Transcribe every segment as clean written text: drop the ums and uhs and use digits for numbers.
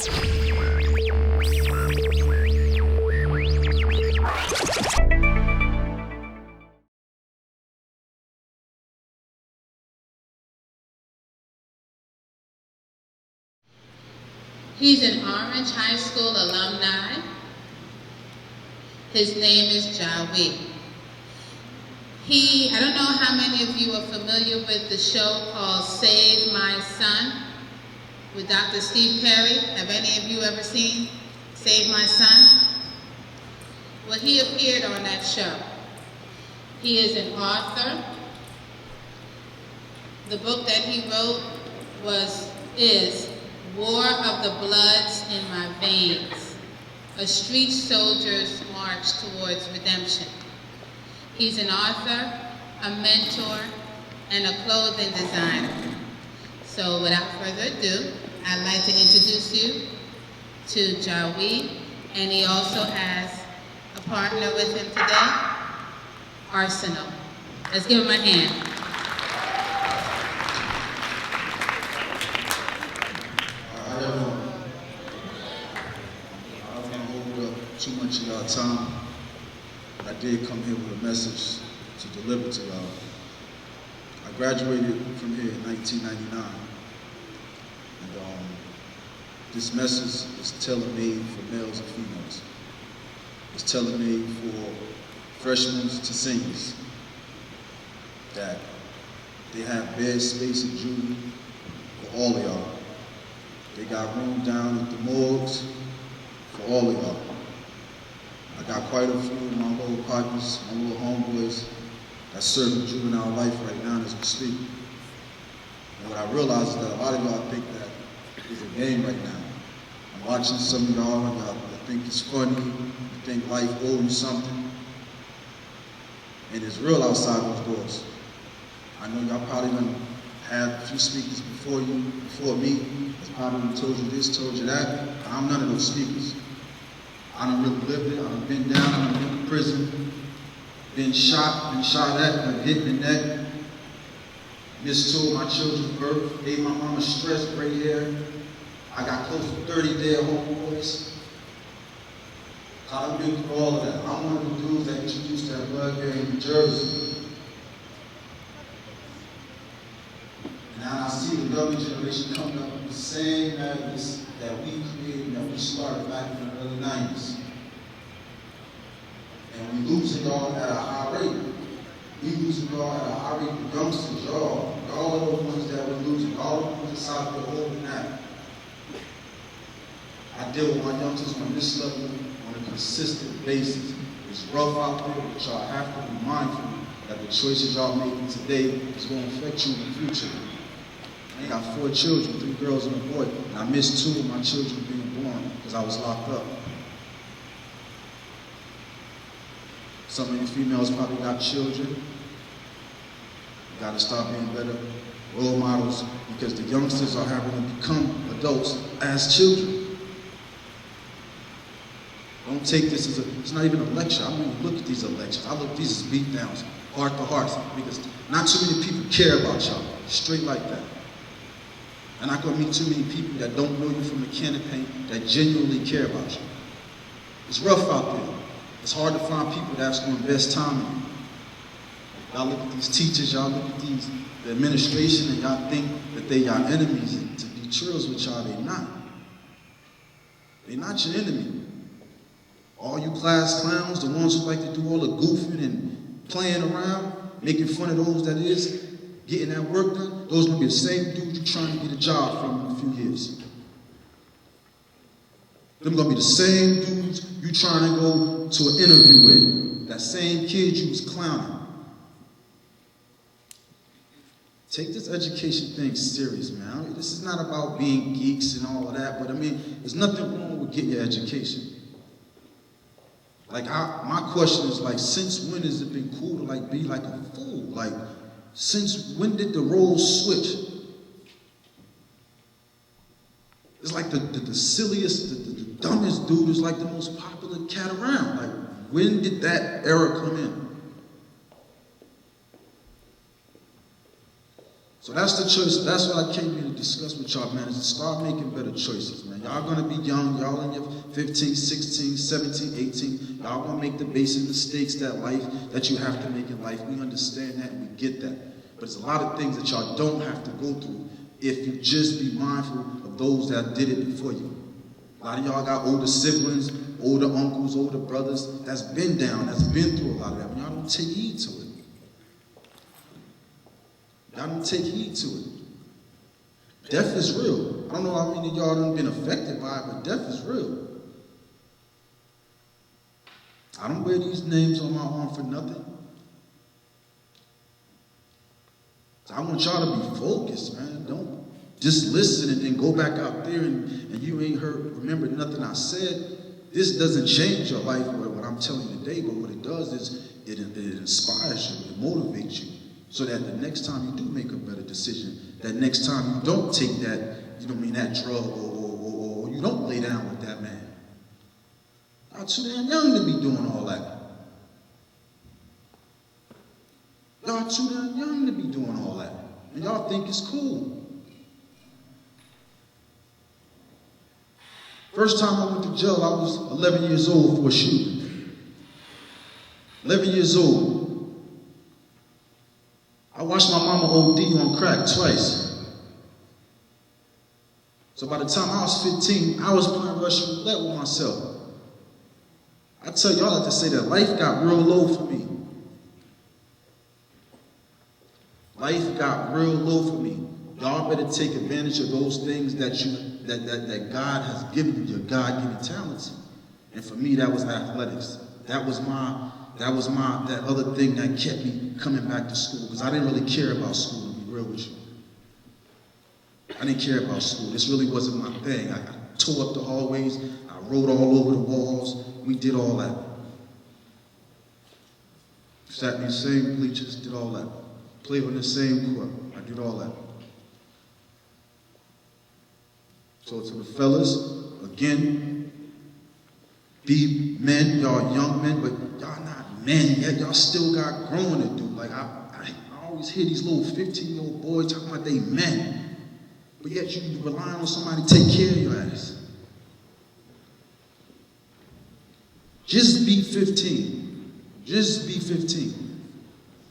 He's an Orange High School alumni. His name is JIWE. I don't know how many of you are familiar with the show called Save My Son with Dr. Steve Perry. Have any of you ever seen Save My Son? Well, he appeared on that show. He is an author. The book that he wrote is War of the Bloods in My Veins, a street soldier's march towards redemption. He's an author, a mentor, and a clothing designer. So without further ado, I'd like to introduce you to JIWE, and he also has a partner with him today, ARSONAL. Let's give him a hand. Too much of y'all time. I did come here with a message to deliver to y'all. I graduated from here in 1999, and this message is tailor-made for males and females. It's tailor-made for freshmen to seniors, that they have bed space in juvie for all of y'all. They got room down at the morgues for all of y'all. I got quite a few of my little partners, my little homeboys that's serving juvenile life right now as we speak. And what I realize is that a lot of y'all think that it's a game right now. I'm watching some of y'all and y'all think it's funny, you think life owes you something. And it's real outside those doors. I know y'all probably done had a few speakers before me. That's probably told you this, told you that. I'm none of those speakers. I done really lived it. I done been down. I done been to prison. Been shot at, been hit in the neck. Missed two of my children's birth. Gave my mama stress, gray hair. I got close to 30 dead homeboys. I done been through all of that. I'm one of the dudes that introduced that blood here in New Jersey. And now I see the younger generation coming up with the same madness that we created, that we started back in the early 90s. And we losing y'all at a high rate. We losing y'all at a high rate. The youngsters, y'all are the ones that we're losing. All the ones that's out there holding that. I deal with my youngsters on this level on a consistent basis. It's rough out there, but y'all have to be mindful that the choices y'all making today is going to affect you in the future. I got 4 children, 3 girls and a boy, and I missed 2 of my children being born because I was locked up. Some of you females probably got children. You gotta start being better role models because the youngsters are having to become adults as children. Don't take this as it's not even a lecture. I don't even look at these as lectures. I look at these as beatdowns, heart to heart, because not too many people care about y'all, straight like that. And I'm not gonna meet too many people that don't know you from a can of paint that genuinely care about you. It's rough out there. It's hard to find people that's gonna invest time in you. Y'all look at these teachers, y'all look at the administration, and y'all think that they y'all enemies. And to be trills with y'all, they not. They not your enemy. All you class clowns, the ones who like to do all the goofing and playing around, making fun of those that is getting that work done, those gonna be the same dudes you're trying to get a job from in a few years. Them gonna be the same dudes you trying to go to an interview with. That same kid you was clowning. Take this education thing serious, man. This is not about being geeks and all of that, but I mean, there's nothing wrong with getting your education. Like, my question is, like, since when has it been cool to, like, be like a fool? Like, since when did the roles switch? It's like the silliest, the dumbest dude is like the most popular cat around. Like, when did that era come in? So that's the choice. That's what I came here to discuss with y'all, man, is to start making better choices, man. Y'all gonna be young. Y'all in your 15, 16, 17, 18. Y'all gonna make the basic mistakes that you have to make in life. We understand that and we get that. But there's a lot of things that y'all don't have to go through if you just be mindful of those that did it before you. A lot of y'all got older siblings, older uncles, older brothers that's been down, that's been through a lot of that. But y'all don't take heed to it. Y'all don't take heed to it. Death is real. I don't know how many of y'all have been affected by it, but death is real. I don't wear these names on my arm for nothing. I want y'all to be focused, man. Don't just listen and then go back out there and you ain't remember nothing I said. This doesn't change your life, what I'm telling you today, but what it does is it inspires you, it motivates you. So that the next time you do make a better decision, that next time you don't take that, that drug or you don't lay down with that man. Y'all too damn young to be doing all that. Y'all too damn young to be doing all that. And y'all think it's cool. First time I went to jail, I was 11 years old for a shooting. 11 years old. I watched my mama OD on crack twice. So by the time I was 15, I was playing Russian roulette with myself. I tell y'all, I like to say that life got real low for me. Life got real low for me. Y'all better take advantage of those things that God has given you, your God-given talents. And for me, that was athletics. That other thing that kept me coming back to school, because I didn't really care about school, to be real with you. I didn't care about school. This really wasn't my thing. I tore up the hallways. I wrote all over the walls. We did all that. Sat in the same bleachers, did all that. Played on the same court. I did all that. So to the fellas, again, be men, y'all young men, but y'all not men yet. Y'all still got growing to do. Like I always hear these little 15-year-old boys talking about they men, but yet you relying on somebody to take care of your ass. Just be 15. Just be 15.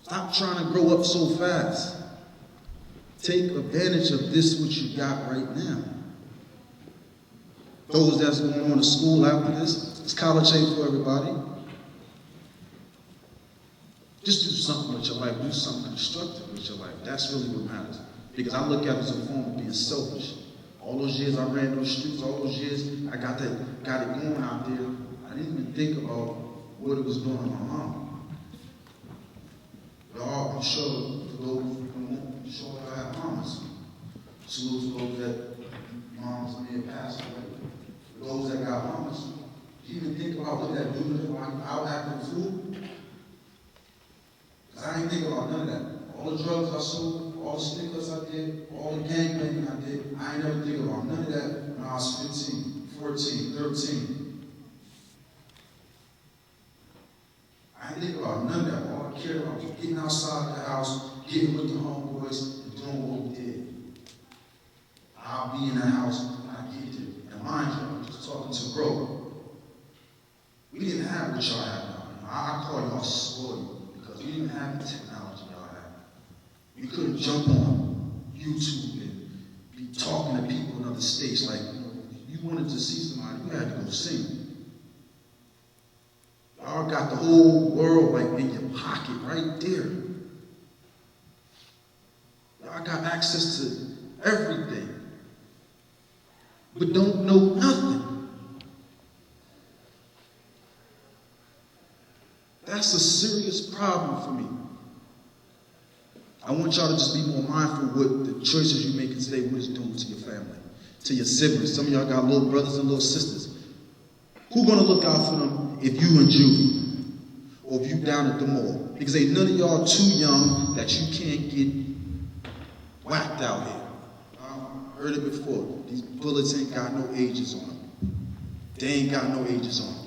Stop trying to grow up so fast. Take advantage of this, what you got right now. Those that's going on to school after this college ain't for everybody. Just do something with your life. Do something constructive with your life. That's really what matters. Because I look at it as a form of being selfish. All those years I ran those streets, all those years I got it going out there, I didn't even think about what it was doing to my mom. Y'all, I'm sure for those who sure I have mamas. Salute to those that moms may have passed away. For those that got mamas, you even think about what that do to them out after the food? Because I ain't think about none of that. All the drugs I sold, all the stickers I did, all the gangbanging I did, I ain't never think about none of that when I was 15, 14, 13. I didn't think about none of that. All I cared about was getting outside the house, getting with the homeboys, and doing what we did. I'll be in the house when I get there. And mind you, I'm just talking to bro. We didn't have what y'all have now. I call y'all spoiled because we didn't have the technology y'all have. We couldn't jump on YouTube and be talking to people in other states. Like, you wanted to see somebody, you had to go see. Y'all got the whole world like in your pocket right there. Y'all got access to everything, but don't know nothing. That's a serious problem for me. I want y'all to just be more mindful what the choices you're making today, what it's doing to your family, to your siblings. Some of y'all got little brothers and little sisters. Who's gonna look out for them if you in juvie or if you down at the mall? Because ain't none of y'all too young that you can't get whacked out here. I heard it before. These bullets ain't got no ages on them. They ain't got no ages on them.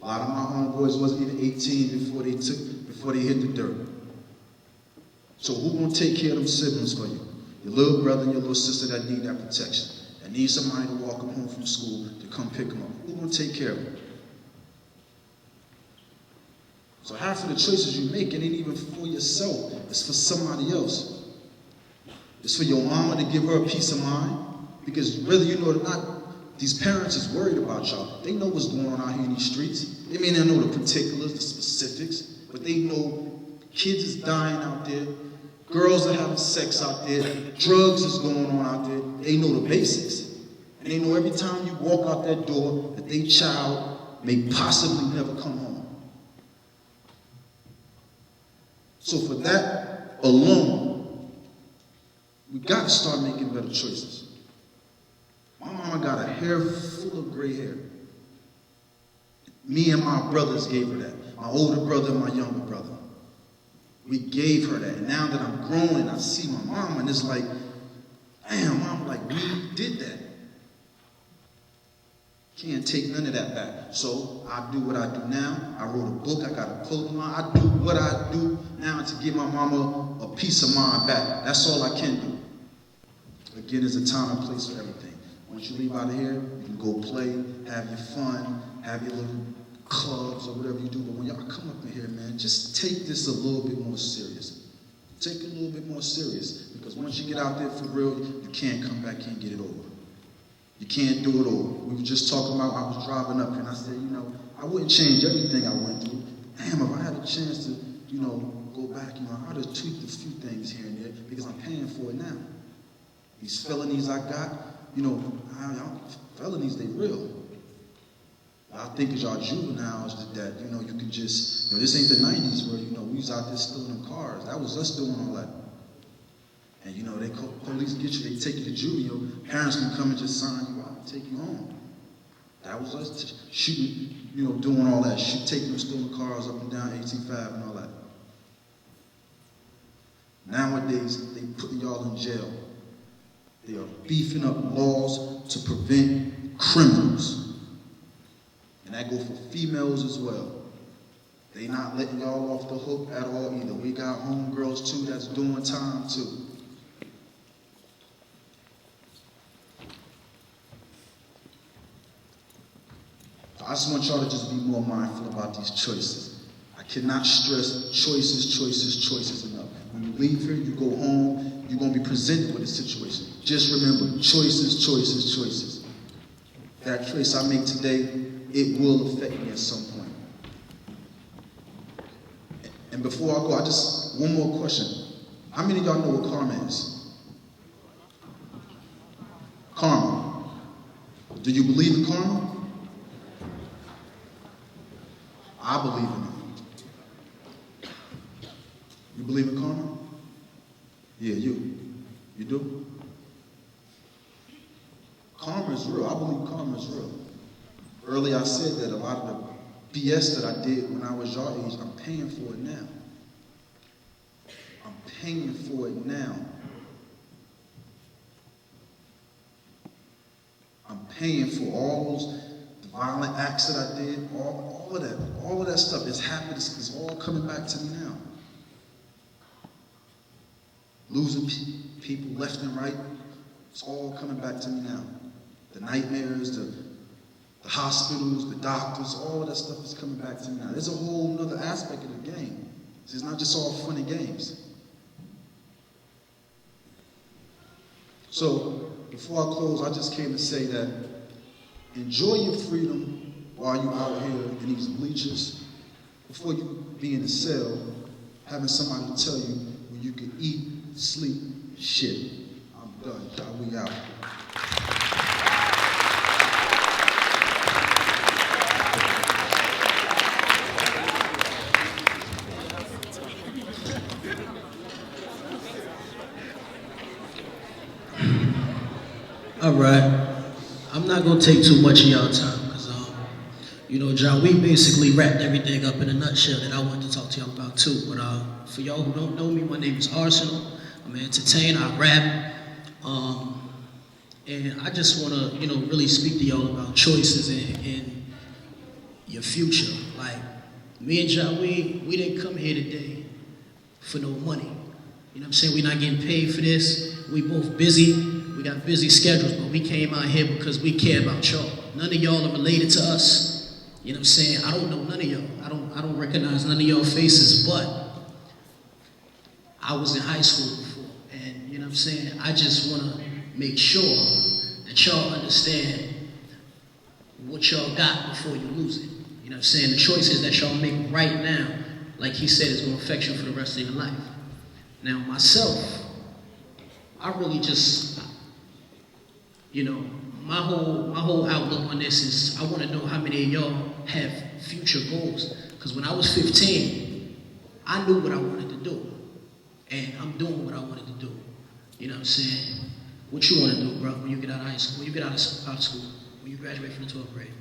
A lot of my homeboys wasn't even 18 before they hit the dirt. So who gonna take care of them siblings for you? Your little brother and your little sister that need that protection, that need somebody to walk them home from school to come pick them up. Who gonna take care of them? So half of the choices you make, it ain't even for yourself. It's for somebody else. It's for your mama to give her a peace of mind. Because whether you know it or not, these parents is worried about y'all. They know what's going on out here in these streets. They may not know the particulars, the specifics, but they know kids is dying out there, girls are having sex out there, drugs is going on out there. They know the basics. And they know every time you walk out that door that their child may possibly never come home. So for that alone, we got to start making better choices. My mama got a hair full of gray hair. Me and my brothers gave her that. My older brother and my younger brother. We gave her that. And now that I'm grown and I see my mama, and it's like, damn, mom, like, we did that. Can't take none of that back. So I do what I do now. I wrote a book. I got a clothing line. I do what I do now to give my mama a peace of mind back. That's all I can do. Again, there's a time and place for everything. Once you leave out of here, you can go play, have your fun, have your little clubs or whatever you do. But when y'all come up in here, man, just take this a little bit more serious. Take it a little bit more serious. Because once you get out there for real, you can't come back here and get it over. You can't do it over. We were just talking about, I was driving up here and I said, you know, I wouldn't change everything I went through. Damn, if I had a chance to, you know, go back, you know, I'd have tweaked a few things here and there because I'm paying for it now. These felonies I got, you know, felonies, they real. I think as y'all juveniles that, you know, you can just, you know, this ain't the 90s where, you know, we was out there stealing cars. That was us doing all that. And, you know, they call, police get you, they take you to juvenile. Parents can come and just sign you out and take you home. That was us shooting, you know, doing all that. Taking them stealing cars up and down 18.5 and all that. Nowadays, they putting y'all in jail. They are beefing up laws to prevent criminals. And that goes for females as well. They not letting y'all off the hook at all either. We got homegirls too that's doing time too. I just want y'all to just be more mindful about these choices. I cannot stress choices enough. When you leave here, you go home, you're going to be presented with a situation. Just remember, choices. That choice I make today, it will affect me at some point. And before I go, one more question. How many of y'all know what karma is? Karma. Do you believe in karma? I believe in it. You believe in karma? Yeah, you. You do? Karma is real. I believe karma is real. Earlier I said that a lot of the BS that I did when I was your age, I'm paying for it now. I'm paying for it now. I'm paying for all those violent acts that I did, all of that stuff is happening. It's all coming back to me now. Losing people left and right, it's all coming back to me now. The nightmares, the hospitals, the doctors, all of that stuff is coming back to me now. There's a whole other aspect of the game. It's not just all fun and games. So, before I close, I just came to say that enjoy your freedom while you're out here in these bleachers. Before you be in a cell, having somebody to tell you when you can eat, sleep, shit. I'm done, y'all. We out. All right. I'm not going to take too much of y'all time because, you know, JIWE basically wrapped everything up in a nutshell that I wanted to talk to y'all about too. But for y'all who don't know me, my name is Arsenal. I'm an entertainer. I rap. And I just want to, you know, really speak to y'all about choices in your future. Like, me and JIWE, we didn't come here today for no money. You know what I'm saying? We're not getting paid for this. We both busy. We got busy schedules, but we came out here because we care about y'all. None of y'all are related to us. You know what I'm saying? I don't know none of y'all. I don't recognize none of y'all faces, but I was in high school before. And you know what I'm saying? I just want to make sure that y'all understand what y'all got before you lose it. You know what I'm saying? The choices that y'all make right now, like he said, is going to affect you for the rest of your life. Now, myself, I really just, you know, my whole outlook on this is I want to know how many of y'all have future goals. Because when I was 15, I knew what I wanted to do. And I'm doing what I wanted to do. You know what I'm saying? What you want to do, bro, when you get out of high school, when you get out of school, when you graduate from the 12th grade?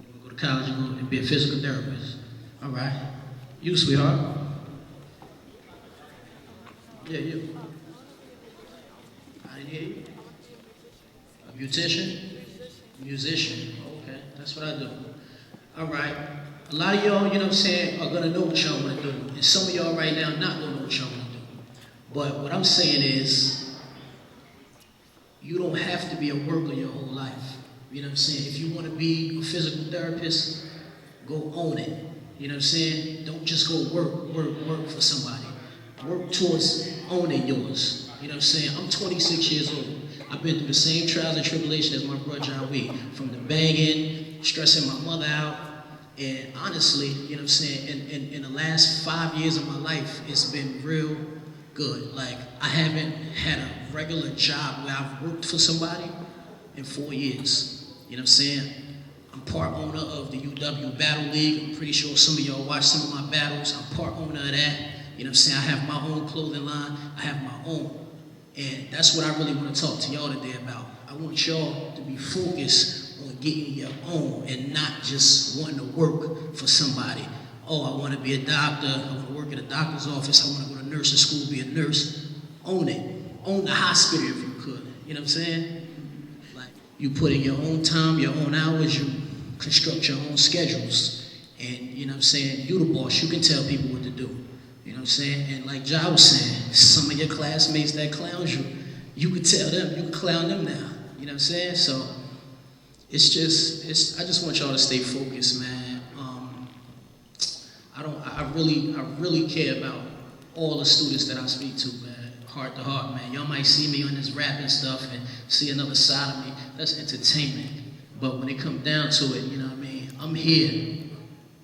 You want to go to college and be a physical therapist. All right. You, sweetheart. Yeah, you. I didn't hear you. A beautician? Musician. Okay, that's what I do. All right. A lot of y'all, you know what I'm saying, are going to know what y'all want to do. And some of y'all right now not going to know what y'all want to do. But what I'm saying is, you don't have to be a worker your whole life. You know what I'm saying? If you want to be a physical therapist, go own it. You know what I'm saying? Don't just go work for somebody. Work towards owning yours. You know what I'm saying? I'm 26 years old. I've been through the same trials and tribulations as my brother JIWE. From the banging, stressing my mother out. And honestly, you know what I'm saying? In the last 5 years of my life, it's been real good. Like, I haven't had a regular job where I've worked for somebody in 4 years. You know what I'm saying? I'm part owner of the UW Battle League. I'm pretty sure some of y'all watch some of my battles. I'm part owner of that. You know what I'm saying? I have my own clothing line. I have my own. And that's what I really want to talk to y'all today about. I want y'all to be focused on getting your own and not just wanting to work for somebody. Oh, I want to be a doctor. I want to work at a doctor's office. I want to go to nursing school, be a nurse. Own it. Own the hospital if you could. You know what I'm saying? Like, you put in your own time, your own hours, you construct your own schedules. And, you know what I'm saying, you the boss. You can tell people what to do. You know what I'm saying? And like Ja was saying, some of your classmates that clowns you, you could tell them, you could clown them now. You know what I'm saying? So, I just want y'all to stay focused, man. I really care about all the students that I speak to, man, heart to heart, man. Y'all might see me on this rapping stuff and see another side of me. That's entertainment. But when it comes down to it, you know what I mean? I'm here,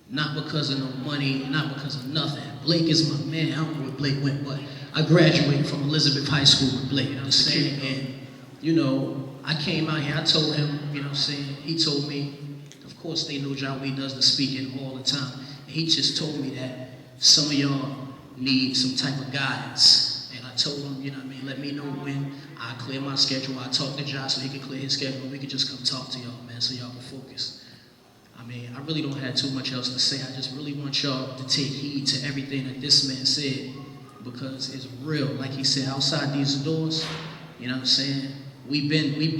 not because of no money, not because of nothing. Blake is my man. I don't know where Blake went, but I graduated from Elizabeth High School with Blake, you know what I'm saying? And, you know, I came out here, I told him, you know what I'm saying? He told me, of course they know JIWE does the speaking all the time. And he just told me that some of y'all need some type of guidance. And I told him, you know what I mean, let me know when I clear my schedule. I talk to Ja so he can clear his schedule, and we can just come talk to y'all, man, so y'all can focus. I mean, I really don't have too much else to say. I just really want y'all to take heed to everything that this man said, because it's real. Like he said, outside these doors, you know what I'm saying, we banged, you know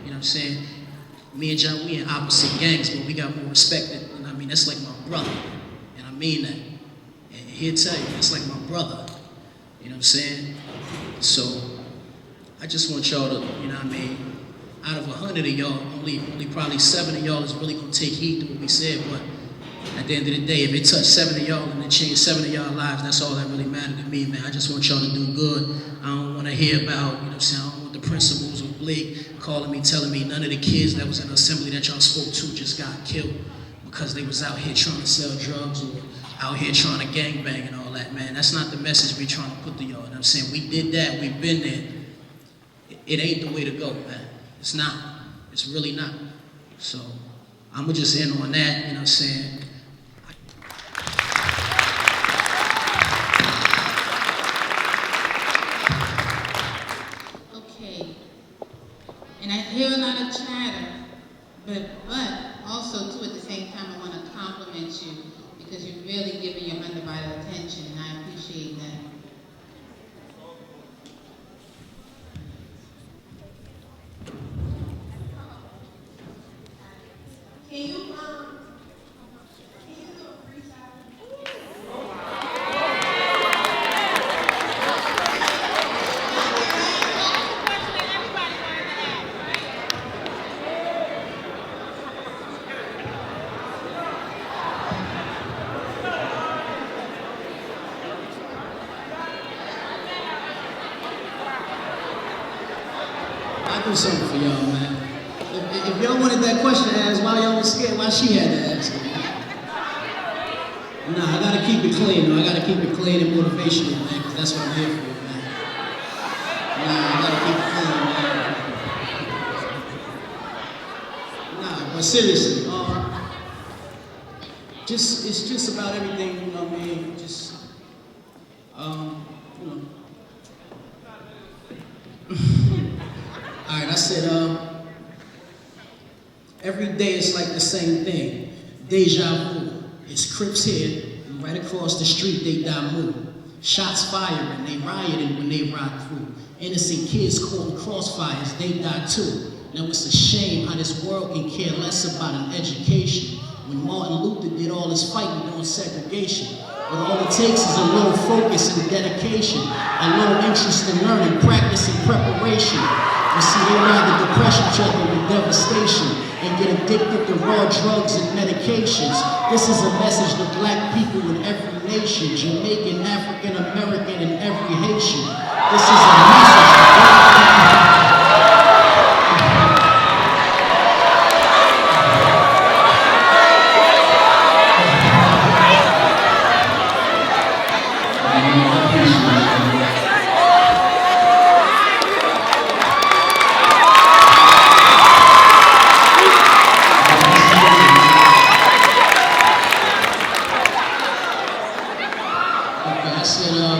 what I'm saying? Me and John, we in opposite gangs, but we got more respect. And I mean, that's like my brother, and I mean that. And he'll tell you, it's like my brother, you know what I'm saying? So, I just want y'all to, you know what I mean, out of 100 of y'all, only probably 7 of y'all is really gonna take heed to what we said, but at the end of the day, if it touched 7 of y'all and it changed 7 of y'all lives, that's all that really mattered to me, man. I just want y'all to do good. I don't wanna hear about, you know what I'm saying, I don't want the principals or Blake calling me, telling me none of the kids that was in the assembly that y'all spoke to just got killed because they was out here trying to sell drugs or out here trying to gangbang and all that, man. That's not the message we trying to put to y'all, you know what I'm saying? We did that, we've been there. It ain't the way to go, man. It's not. It's really not. So, I'ma just end on that, you know what I'm saying? Okay. And I hear a lot of chatter, but also too at the same time I want to compliment you because you're really giving your undivided attention, and I appreciate that. Can you do a freestyle? I do something for y'all, man. If y'all wanted that question asked, why y'all was scared? Why she had to ask it? Nah, I gotta keep it clean, though. I gotta keep it clean and motivational, man, because that's what I'm here for, man. Nah, I gotta keep it clean, man. Nah, but seriously, it's just about everything, you know what I mean? Just, you know. All right, I said, every day it's like the same thing. Deja vu. It's Crips here, and right across the street they die more. Shots firing, they rioting when they ride through. Innocent kids caught in crossfires, they die too. Now it's a shame how this world can care less about an education. When Martin Luther did all his fighting on segregation. But all it takes is a little focus and dedication, a little interest in learning, practice, and preparation. You see, they rather depress each other with devastation and get addicted to raw drugs and medications. This is a message to black people in every nation, Jamaican, African, American, and every Haitian. This is a message to black people.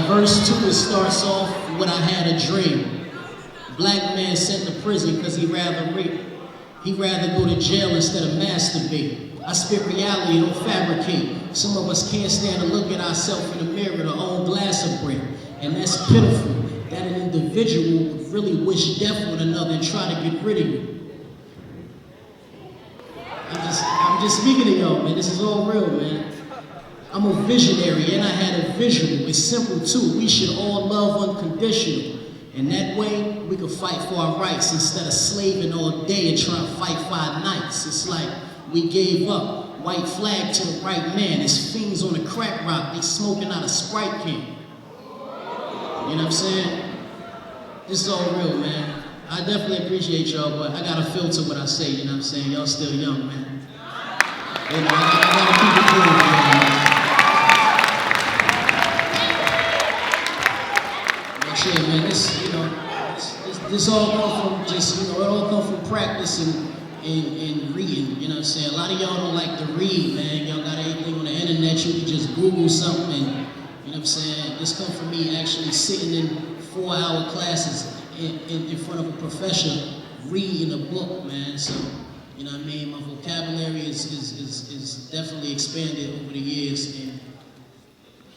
Verse 2, it starts off with I had a dream. Black man sent to prison because he'd rather rape. He'd rather go to jail instead of masturbate. I spit reality, don't fabricate. Some of us can't stand to look at ourselves in the mirror, the own glass of brick. And that's pitiful, that an individual would really wish death on another and try to get rid of you. I'm just speaking to y'all, man. This is all real, man. I'm a visionary and I had a visual. It's simple too. We should all love unconditional. And that way we can fight for our rights instead of slaving all day and trying to fight for our nights. It's like we gave up. White flag to the right man. It's fiends on the crack rock. They smoking out a Sprite can. You know what I'm saying? This is all real, man. I definitely appreciate y'all, but I gotta filter what I say, you know what I'm saying? Y'all still young, man. You know, I gotta keep it cool, man. Yeah, man, this all come from just, you know, it all come from practice and reading, you know what I'm saying? A lot of y'all don't like to read, man. Y'all got anything on the internet, you can just Google something and, you know what I'm saying? This come from me actually sitting in 4-hour classes in front of a professor reading a book, man. So, you know what I mean? My vocabulary is definitely expanded over the years and,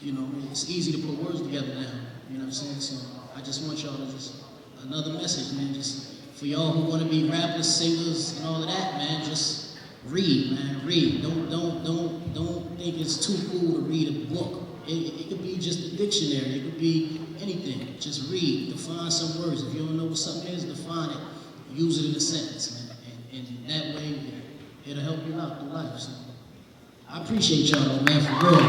you know, it's easy to put words together now. You know what I'm saying? So I just want y'all to just, another message, man, just for y'all who want to be rappers, singers, and all of that, man, just read, man, read. Don't think it's too cool to read a book. It could be just a dictionary. It could be anything. Just read, define some words. If you don't know what something is, define it. Use it in a sentence, man. And that way, it'll help you out through life. So I appreciate y'all, man, for real.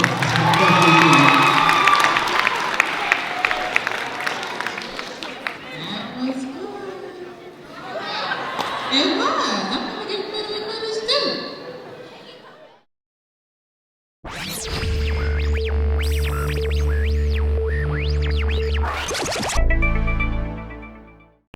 It was.